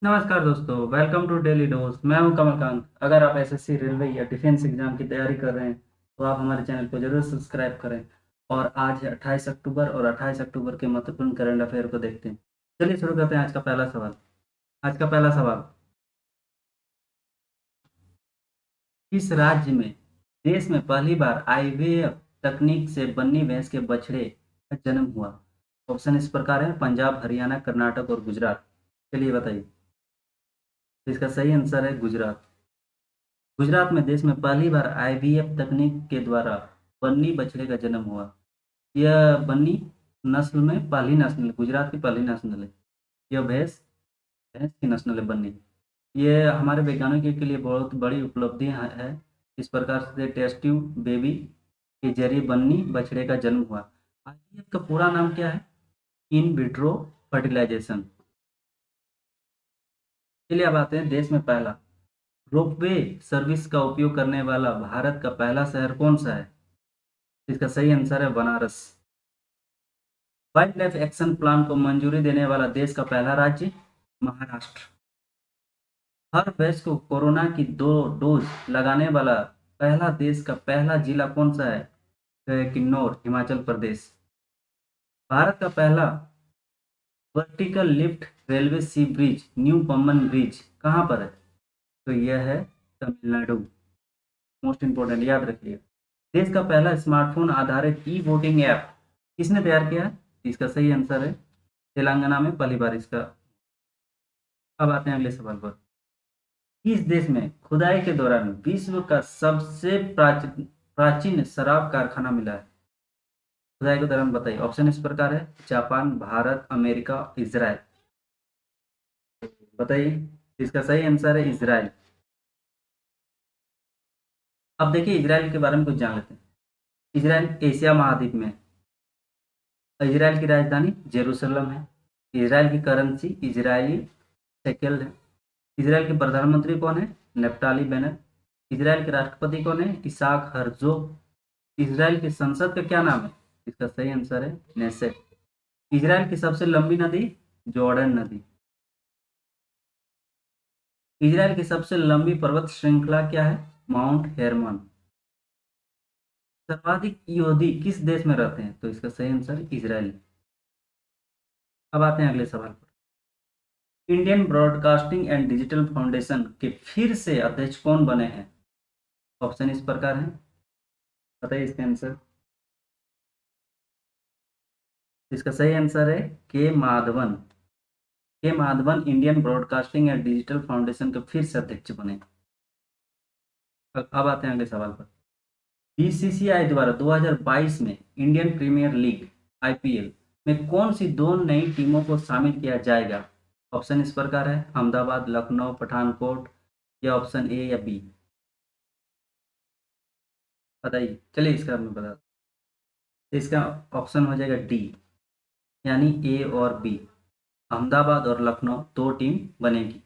नमस्कार दोस्तों, welcome to daily dose. मैं हूं कमलकांत। अगर आप एसएससी, रेलवे या डिफेंस एग्जाम की तैयारी कर रहे हैं तो आप हमारे चैनल को जरूर सब्सक्राइब करें। और आज है 28 अक्टूबर और 28 अक्टूबर के महत्वपूर्ण करंट अफेयर को देखते हैं। चलिए शुरू करते हैं आज का पहला सवाल। आज का पहला सवाल, किस राज्य में देश में पहली बार आईवीएफ तकनीक से बनी भैंस के बछड़े का जन्म हुआ? ऑप्शन इस प्रकार है: पंजाब, हरियाणा, कर्नाटक और गुजरात। चलिए बताइए। तो इसका सही आंसर है गुजरात। गुजरात में देश में पहली बार आईवीएफ तकनीक के द्वारा बन्नी बछड़े का जन्म हुआ। यह बन्नी नस्ल में पहली नस्ल, गुजरात की पहली नस्ल है। यह भैंस भैंस की नस्ल है बन्नी। ये हमारे वैज्ञानिकों के लिए बहुत बड़ी उपलब्धि है। इस प्रकार से टेस्ट ट्यूब बेबी के जरिए बन्नी बछड़े का जन्म हुआ। आईवीएफ का पूरा नाम क्या है? In vitro fertilisation. चलिए अब आते हैं देश में पहला रोपवे सर्विस का उपयोग करने वाला भारत का पहला शहर कौन सा है? इसका सही आंसर है Banaras. Wild life action plan को मंजूरी देने वाला देश का पहला राज्य महाराष्ट्र। हर वयस्क को कोरोना की 2 डोज लगाने वाला पहला देश का पहला जिला कौन सा है? तो है किन्नौर, हिमाचल प्रदेश। भारत का पहला वर्टिकल लिफ्ट रेलवे सी ब्रिज न्यू पम्बन ब्रिज कहाँ पर है? तो यह है तमिलनाडु। मोस्ट इंपोर्टेंट, याद रखिए। देश का पहला स्मार्टफोन आधारित ई वोटिंग ऐप किसने तैयार किया है? इसका सही आंसर है तेलंगाना में पहली बार इसका। अब आते हैं अगले सवाल पर। किस देश में खुदाई के दौरान विश्व का सबसे प्राचीन प्राचीन शराब कारखाना मिला है? खुदाई के दौरान बताइए। ऑप्शन इस प्रकार है: जापान, भारत, अमेरिका, इजराइल। बताइए। इसका सही आंसर है इजराइल। अब देखिए इजराइल के बारे में कुछ जान लेते हैं। इजराइल एशिया महाद्वीप में है। इजराइल की राजधानी जेरूसलम है। इजराइल की करेंसी इजरायली शेकेल है। इजराइल के प्रधानमंत्री कौन है? Naftali Bennett. इजराइल के राष्ट्रपति कौन है? Isaac Herzog. इजराइल की संसद का क्या नाम है? इसका सही आंसर है नेसेट। इजराइल की सबसे लंबी नदी जॉर्डन नदी। इजराइल की सबसे लंबी पर्वत श्रृंखला क्या है? माउंट हेरमन। सर्वाधिक यहूदी किस देश में रहते हैं? तो इसका सही आंसर इजराइल। अब आते हैं अगले सवाल पर। Indian broadcasting and digital foundation के फिर से अध्यक्ष कौन बने हैं? ऑप्शन इस प्रकार है। बताइए इसका आंसर। इसका सही आंसर है के माधवन। के Madhavan Indian broadcasting and digital foundation के फिर से अध्यक्ष बने। अब आते हैं अगले सवाल पर। बीसीसीआई द्वारा 2022 में इंडियन प्रीमियर लीग आईपीएल में कौन सी दो नई टीमों को शामिल किया जाएगा? ऑप्शन इस प्रकार है: अहमदाबाद, लखनऊ, पठानकोट, या ऑप्शन ए या बी। बताइए। चलिए इसका मैं बता। इसका ऑप्शन हो जाएगा डी, यानी ए और बी। अहमदाबाद और लखनऊ दो टीम बनेगी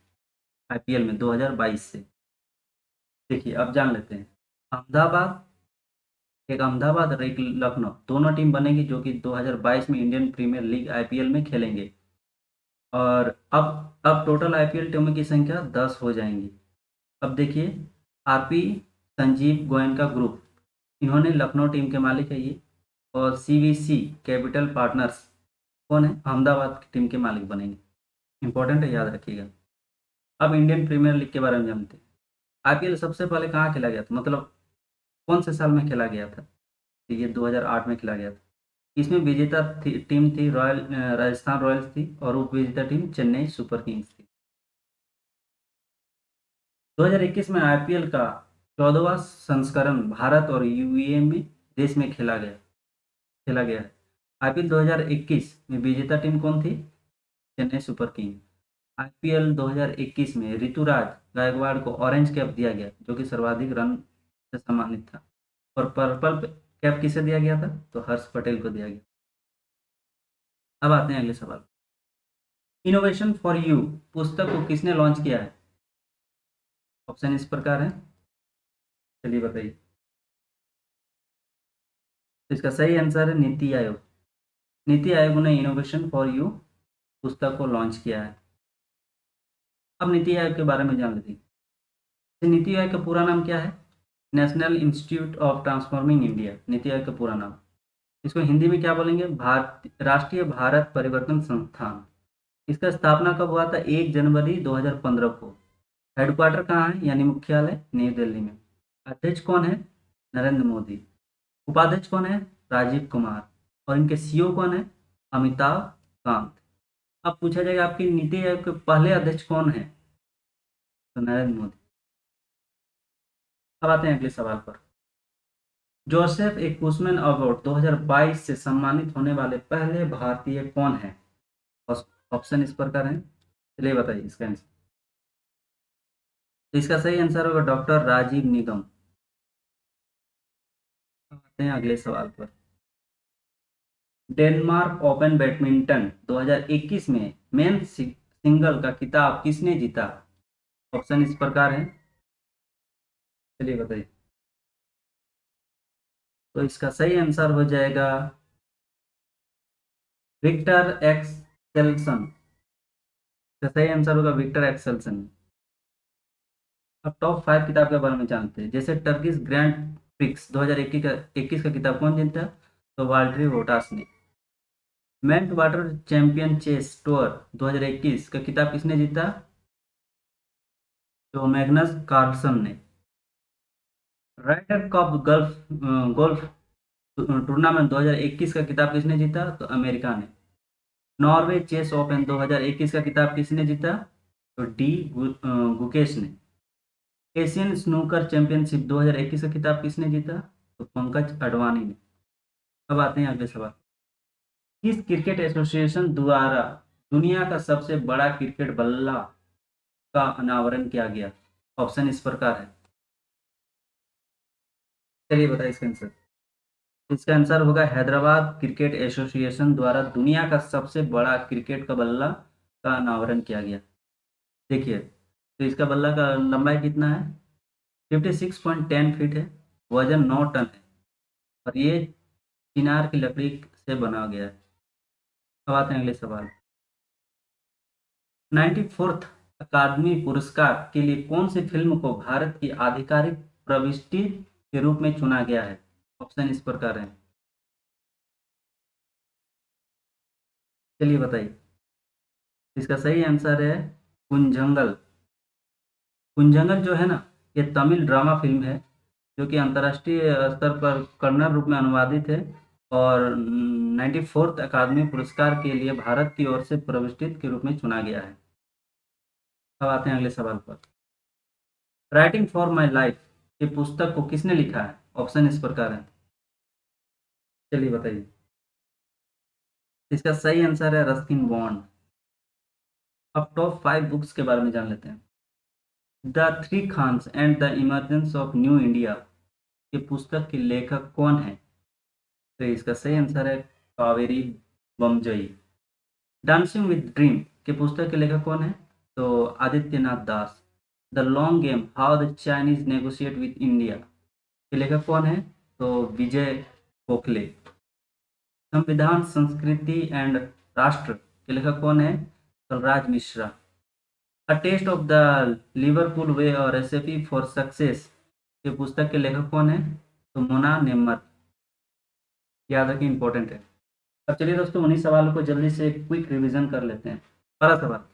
आईपीएल में 2022 से। देखिए अब जान लेते हैं। अहमदाबाद एक अहमदाबाद और एक लखनऊ दोनों टीम बनेगी जो कि 2022 में इंडियन प्रीमियर लीग आईपीएल में खेलेंगे। और अब टोटल आईपीएल टीमों की संख्या 10 हो जाएंगी। अब देखिए, आरपी संजीव गोयनका ग्रुप, इन्होंने लखनऊ टीम के मालिक है ये। और सीवीसी कैपिटल पार्टनर्स कौन है? अहमदाबाद की टीम के मालिक बनेंगे। इंपॉर्टेंट है, याद रखिएगा। अब इंडियन प्रीमियर लीग के बारे में जानते हैं। आईपीएल सबसे पहले कहाँ खेला गया था, मतलब कौन से साल में खेला गया था? तो ये 2008 में खेला गया था। इसमें विजेता टीम थी राजस्थान रॉयल्स थी, और उपविजेता टीम चेन्नई सुपर किंग्स थी। 2021 में आईपीएल का 14वां संस्करण भारत और यूएई में देश में खेला गया है। आईपीएल 2021 में विजेता टीम कौन थी? Chennai super king. आईपीएल 2021 में ऋतुराज गायकवाड़ को ऑरेंज कैप दिया गया, जो कि सर्वाधिक रन से सम्मानित था। और पर्पल कैप किसे दिया गया था? तो हर्ष पटेल को दिया गया। अब आते हैं अगले सवाल। इनोवेशन फॉर यू पुस्तक को किसने लॉन्च किया है? ऑप्शन इस प्रकार है। चलिए बताइए। तो इसका सही आंसर है नीति आयोग। नीति आयोग ने इनोवेशन फॉर यू पुस्तक को लॉन्च किया है। अब नीति आयोग के बारे में जान लेते हैं। नीति आयोग का पूरा नाम क्या है? National institute of transforming India, NITI Aayog का पूरा नाम। इसको हिंदी में क्या बोलेंगे? राष्ट्रीय भारत परिवर्तन संस्थान। इसका स्थापना कब हुआ था? 1 जनवरी 2015 को। हेडक्वार्टर कहाँ है, यानी मुख्यालय नई दिल्ली में। अध्यक्ष कौन है? नरेंद्र मोदी। उपाध्यक्ष कौन है? राजीव कुमार। और इनके सीईओ कौन है? अमिताभ कांत। अब पूछा जाएगा आपकी नीति आयोग के पहले अध्यक्ष कौन है? तो नरेंद्र मोदी। अब आते हैं अगले सवाल पर। जोसेफ एक्यूसमैन अवार्ड 2022 से सम्मानित होने वाले पहले भारतीय कौन है? ऑप्शन इस प्रकार है, चलिए बताइए इसका आंसर। तो इसका सही आंसर होगा डॉक्टर राजीव निगम। आते हैं अगले सवाल पर। डेनमार्क ओपन बैडमिंटन 2021 में मेन सिंगल का खिताब किसने जीता? ऑप्शन इस प्रकार है, चलिए बताइए। तो इसका सही आंसर हो जाएगा विक्टर एक्सेल्सन। इसका सही आंसर होगा विक्टर एक्सेल्सन। अब टॉप 5 किताब के बारे में जानते हैं। जैसे टर्किश ग्रैंड प्रिक्स 2021 का किताब कौन जीता? तो वाल्टरी बोटास ने। Meltwater champion chess tour 2021 का किताब किसने जीता? तो मैग्नस कार्लसन ने। राइडर कप गोल्फ टूर्नामेंट 2021 का किताब किसने जीता? तो अमेरिका ने। नॉर्वे चेस ओपन 2021 का किताब किसने जीता? तो गुकेश ने। एशियन स्नूकर चैंपियनशिप 2021 का किताब किसने जीता? तो पंकज अडवाणी ने। अब आते हैं अगले सवाल। किस क्रिकेट एसोसिएशन द्वारा दुनिया का सबसे बड़ा क्रिकेट बल्ला का अनावरण किया गया? ऑप्शन इस प्रकार है, चलिए बताइए इसका आंसर। इसका आंसर होगा हैदराबाद क्रिकेट एसोसिएशन द्वारा दुनिया का सबसे बड़ा क्रिकेट का बल्ला का अनावरण किया गया। देखिए, तो इसका बल्ला का लंबाई कितना है? 56.10 फीट है। वजन 9 टन है। और ये चिनार की लकड़ी से बना गया है। अब आते हैं अगले सवाल। 94th अकादमी पुरस्कार के लिए कौन सी फिल्म को भारत की आधिकारिक प्रविष्टि के रूप में चुना गया है? ऑप्शन इस प्रकार है, चलिए बताइए। इसका सही आंसर है कुंजंगल। कुंजंगल जो है ना, ये तमिल ड्रामा फिल्म है जो कि अंतर्राष्ट्रीय स्तर पर कन्नड़ रूप में अनुवादित है। और 94th अकादमी पुरस्कार के लिए भारत की ओर से प्रतिष्ठित के रूप में चुना गया है। अब आते हैं अगले सवाल पर। राइटिंग फॉर माई लाइफ ये पुस्तक को किसने लिखा है? ऑप्शन इस प्रकार है, चलिए बताइए। इसका सही आंसर है रस्किन बॉन्ड। अब टॉप 5 बुक्स के बारे में जान लेते हैं। The three Khans and the emergence of new India ये पुस्तक के लेखक कौन है? तो इसका सही आंसर है Kaveri Bamzai. Dancing with dream के पुस्तक के लेखक कौन है? तो Adityanath Das. The long game how the Chinese negotiate with India के लेखक कौन है? तो विजय गोखले। संविधान संस्कृति एंड राष्ट्र के लेखक कौन है? Kalraj Mishra. A taste of the Liverpool way और रेसिपी फॉर सक्सेस के पुस्तक के लेखक कौन है? तो मोना नेम्मर। याद रखिए, इंपॉर्टेंट है। अब चलिए दोस्तों, उन्हीं सवालों को जल्दी से क्विक रिवीजन कर लेते हैं। पहला सवाल।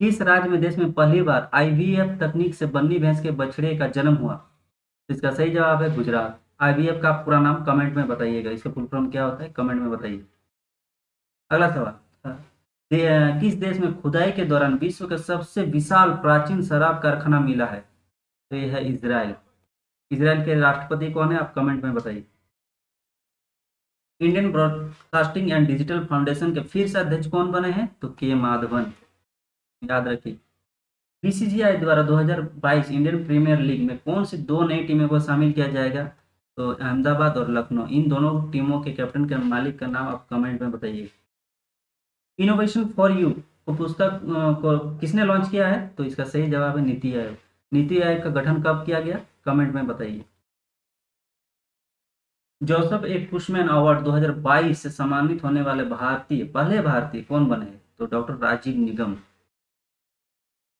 किस राज्य में देश में पहली बार आईवीएफ तकनीक से बन्नी भैंस के बछड़े का जन्म हुआ? तो इसका सही जवाब है गुजरात। आईवीएफ का पूरा नाम कमेंट में बताइएगा, इसका फुल फॉर्म क्या होता है कमेंट में बताइए। अगला सवाल। किस देश में खुदाई के दौरान विश्व का सबसे विशाल प्राचीन शराब कारखाना मिला है? तो यह है इजराइल। इजराइल के राष्ट्रपति कौन है, आप कमेंट में बताइए। Indian broadcasting and digital foundation के फिर से अध्यक्ष कौन बने हैं? तो के माधवन। याद रखिए। बीसीसीआई द्वारा 2022 इंडियन प्रीमियर लीग में कौन सी दो नई टीमों को शामिल किया जाएगा? तो अहमदाबाद और लखनऊ। इन दोनों टीमों के कैप्टन के मालिक का नाम आप कमेंट में बताइए। इनोवेशन फॉर यू को पुस्तक को किसने लॉन्च किया है? तो इसका सही जवाब है नीति आयोग। नीति आयोग का गठन कब किया गया, कमेंट में बताइए। जोसेफ ए कुशमैन अवार्ड 2022 से सम्मानित होने वाले पहले भारतीय कौन बने हैं? तो डॉक्टर राजीव निगम।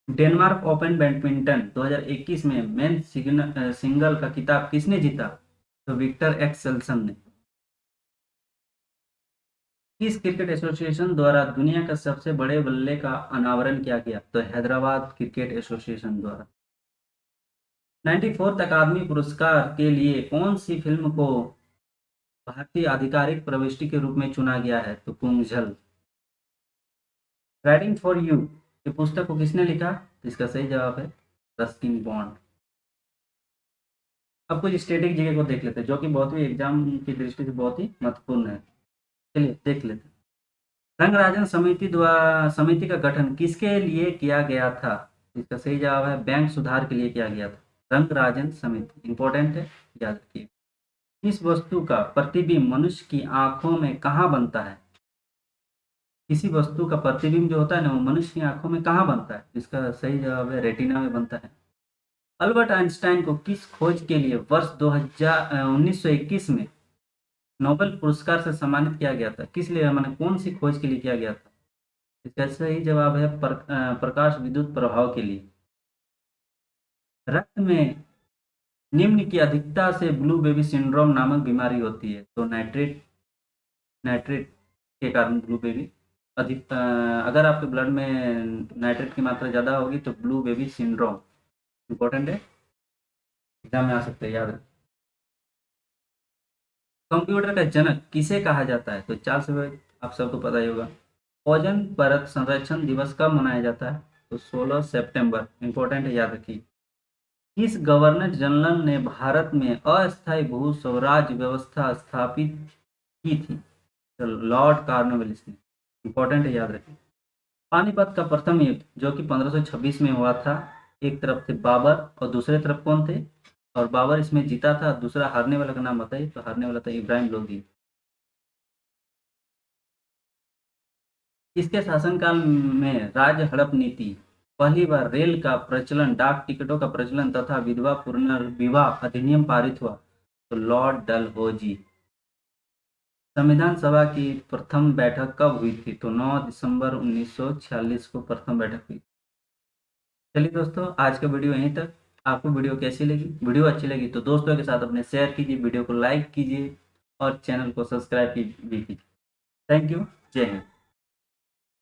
डेनमार्क ओपन बैडमिंटन 2021 में मेंस सिंगल का खिताब किसने जीता? तो विक्टर एक्सेल्सन ने। किस क्रिकेट एसोसिएशन द्वारा दुनिया का सबसे बड़े बल्ले का अनावरण किया गया? तो हैदराबाद क्रिकेट एसोसिएशन द्वारा। 94th अकादमी पुरस्कार के लिए कौन सी फिल्म को भारतीय आधिकारिक प्रविष्टि के रूप में चुना गया है? तो पुंगझल। राइटिंग फॉर यू ये पुस्तक को किसने लिखा? तो इसका सही जवाब है रस्किन बॉन्ड। अब कुछ स्टैटिक जीके को देख लेते हैं जो कि बहुत ही एग्जाम की दृष्टि से बहुत ही महत्वपूर्ण है। चलिए देख लेते हैं। रंगराजन समिति का गठन किसके लिए किया गया था? इसका सही जवाब है बैंक सुधार के लिए किया गया था। रंगराजन समिति इंपॉर्टेंट है, याद रखिए। किस वस्तु का प्रतिबिंब मनुष्य की आंखों में कहाँ बनता है? किसी वस्तु का प्रतिबिंब जो होता है ना वो मनुष्य की आंखों में कहाँ बनता है? इसका सही जवाब है रेटिना में बनता है। अल्बर्ट आइंस्टाइन को किस खोज के लिए वर्ष 1921 में नोबेल पुरस्कार से सम्मानित किया गया था? किस लिए, मैंने कौन सी खोज के लिए किया गया था? इसका सही जवाब है प्रकाश विद्युत प्रभाव के लिए। रक्त में निम्न की अधिकता से ब्लू बेबी सिंड्रोम नामक बीमारी होती है? तो नाइट्रेट नाइट्रेट के कारण ब्लू बेबी अगर आपके ब्लड में नाइट्रेट की मात्रा ज़्यादा होगी तो ब्लू बेबी सिंड्रोम इंपॉर्टेंट है, एग्जाम में आ सकते हैं, याद रखें। कंप्यूटर का जनक किसे कहा जाता है? तो चार्ल्स बेबेज, आप सबको पता ही होगा। ओजोन परत संरक्षण दिवस कब मनाया जाता है? तो 16 सितंबर इंपॉर्टेंट है, याद रखिए। किस गवर्नर जनरल ने भारत में अस्थायी भू स्वराज व्यवस्था स्थापित की थी? तो लॉर्ड कॉर्नवालिस ने, इंपॉर्टेंट है, याद रखिए। पानीपत का प्रथम युद्ध जो कि 1526 में हुआ था, एक तरफ थे बाबर और दूसरे तरफ कौन थे? और बाबर इसमें जीता था, दूसरा हारने वाला का नाम बताइए। तो हारने वाला था इब्राहिम लोदी। इसके शासनकाल में राज्य हड़प नीति, पहली बार रेल का प्रचलन, डाक टिकटों का प्रचलन तथा विधवा पुनर्विवाह अधिनियम पारित हुआ? तो लॉर्ड डलहौजी। संविधान सभा की प्रथम बैठक कब हुई थी? तो 9 दिसंबर 1946 को प्रथम बैठक हुई। चलिए दोस्तों, आज का वीडियो यहीं तक। आपको वीडियो कैसी लगी? वीडियो अच्छी लगी तो दोस्तों के साथ अपने शेयर कीजिए, वीडियो को लाइक कीजिए और चैनल को सब्सक्राइब भी कीजिए। Thank you. जय हिंद।